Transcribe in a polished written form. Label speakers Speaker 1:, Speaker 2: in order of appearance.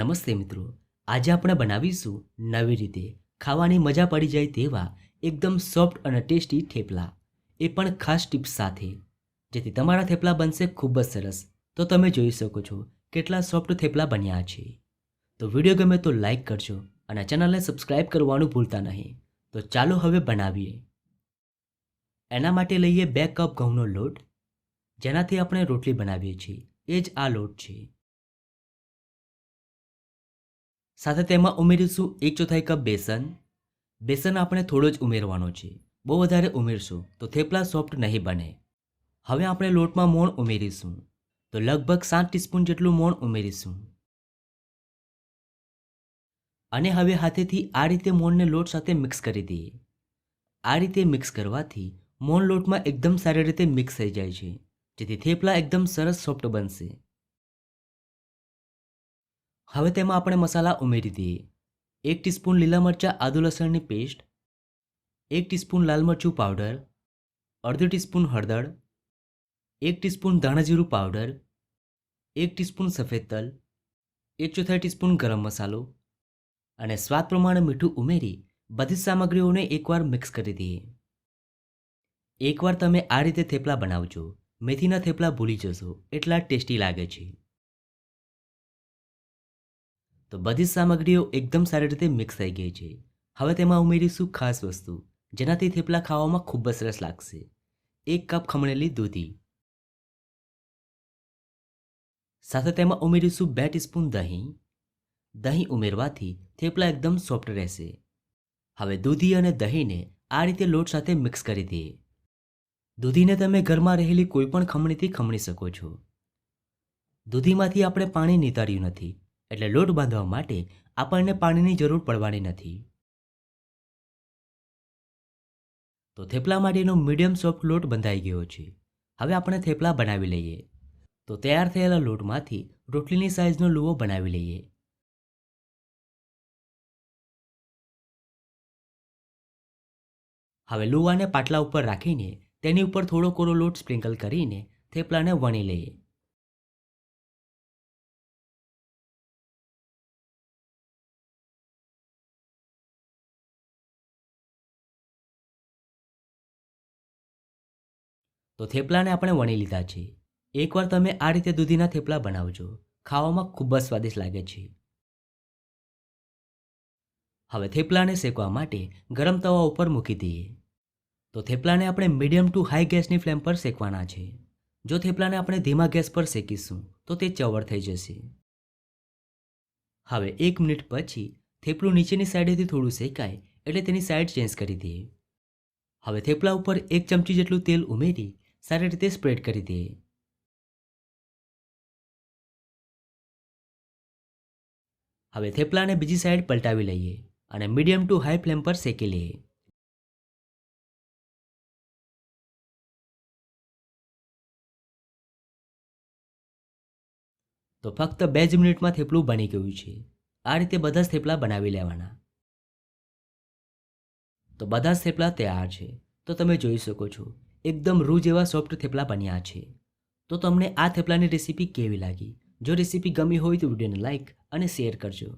Speaker 1: નમસ્તે મિત્રો, આજે આપણે બનાવીશું નવી રીતે ખાવાની મજા પડી જાય તેવા એકદમ સોફ્ટ અને ટેસ્ટી થેપલા, એ પણ ખાસ ટિપ્સ સાથે, જેથી તમારા થેપલા બનશે ખૂબ જ સરસ. તો તમે જોઈ શકો છો કેટલા સોફ્ટ થેપલા બન્યા છે. તો વિડીયો ગમે તો લાઈક કરજો અને ચેનલને સબસ્ક્રાઈબ કરવાનું ભૂલતા નહીં. તો ચાલો હવે બનાવીએ. એના માટે લઈએ 2 કપ ઘઉંનો લોટ, જેનાથી આપણે રોટલી બનાવીએ છીએ એ જ આ લોટ છે. સાથે તેમાં ઉમેરીશું 1/4 કપ બેસન. બેસન આપણે થોડો જ ઉમેરવાનો છે, બહુ વધારે ઉમેરશું તો થેપલા સોફ્ટ નહીં બને. હવે આપણે લોટમાં મોણ ઉમેરીશું, તો લગભગ 7 ટીસ્પૂન જેટલું મોણ ઉમેરીશું. અને હવે હાથેથી આ રીતે મોણને લોટ સાથે મિક્સ કરી દઈએ. આ રીતે મિક્સ કરવાથી મોણ લોટમાં એકદમ સારી રીતે મિક્સ થઈ જાય છે, જેથી થેપલા એકદમ સરસ સોફ્ટ બનશે. હવે તેમાં આપણે મસાલા ઉમેરી દઈએ. 1 ટીસ્પૂન લીલા મરચાં આદુ લસણની પેસ્ટ, 1 ટીસ્પૂન લાલ મરચું પાવડર, અડધો ટીસ્પૂન હળદર, 1 ટીસ્પૂન ધાણા જીરું પાવડર, 1 ટીસ્પૂન સફેદ તલ, 1/4 ટીસ્પૂન ગરમ મસાલો અને સ્વાદ પ્રમાણે મીઠું ઉમેરી બધી સામગ્રીઓને એકવાર મિક્સ કરી દઈએ. એકવાર તમે આ રીતે થેપલા બનાવજો, મેથીના થેપલા ભૂલી જશો, એટલા ટેસ્ટી લાગે છે. તો બધી સામગ્રીઓ એકદમ સારી રીતે મિક્સ થઈ ગઈ છે. હવે તેમાં ઉમેરીશું ખાસ વસ્તુ, જેનાથી થેપલા ખાવામાં ખૂબ જ સરસ લાગશે. 1 કપ ખમણેલી દૂધી. સાથે તેમાં ઉમેરીશું 2 ટીસ્પૂન દહીં. દહીં ઉમેરવાથી થેપલા એકદમ સોફ્ટ રહેશે. હવે દૂધી અને દહીંને આ રીતે લોટ સાથે મિક્સ કરી દઈએ. દૂધીને તમે ઘરમાં રહેલી કોઈ પણ ખમણીથી ખમણી શકો છો. દૂધીમાંથી આપણે પાણી નિતાર્યું નથી, એટલે લોટ બાંધવા માટે આપણને પાણીની જરૂર પડવાની નથી. તો થેપલા માટેનો મીડિયમ સોફ્ટ લોટ બંધાઈ ગયો છે. હવે આપણે થેપલા બનાવી લઈએ. તો તૈયાર થયેલા લોટમાંથી રોટલીની સાઈઝનો લુવો બનાવી લઈએ. હવે લુવાને પાટલા ઉપર રાખીને તેની ઉપર થોડો કોરો લોટ સ્પ્રિંકલ કરીને થેપલાને વણી લઈએ. તો થેપલાને આપણે વણી લીધા છે. એકવાર તમે આ રીતે દૂધીના થેપલા બનાવજો, ખાવામાં ખૂબ જ સ્વાદિષ્ટ લાગે છે. હવે થેપલાને શેકવા માટે ગરમ તવા ઉપર મૂકી દઈએ. તો થેપલાને આપણે મીડિયમ ટુ હાઈ ગેસની ફ્લેમ પર શેકવાના છે. જો થેપલાને આપણે ધીમા ગેસ પર શેકીશું તો તે ચવડ થઈ જશે. હવે 1 મિનિટ પછી થેપલું નીચેની સાઈડેથી થોડું શેકાય એટલે તેની સાઈડ ચેન્જ કરી દઈએ. હવે થેપલા ઉપર 1 ચમચી જેટલું તેલ ઉમેરી સારી રીતે સ્પ્રેડ કરી દઈએ. હવે થેપલાને બીજી સાઈડ પલટાવી લઈએ અને મીડિયમ ટુ હાઈ ફ્લેમ પર શેકી લઈએ. તો ફક્ત 2 જ મિનિટમાં થેપલું બની ગયું છે. આ રીતે બધા જ થેપલા બનાવી લેવાના. તો બધા જ થેપલા તૈયાર છે. તો તમે જોઈ શકો છો એકદમ રૂ જેવા સોફ્ટ થેપલા બન્યા છે. તો તમને આ થેપલાની રેસીપી કેવી લાગી? જો રેસીપી ગમી હોય તો વિડીયોને લાઈક અને શેર કરજો.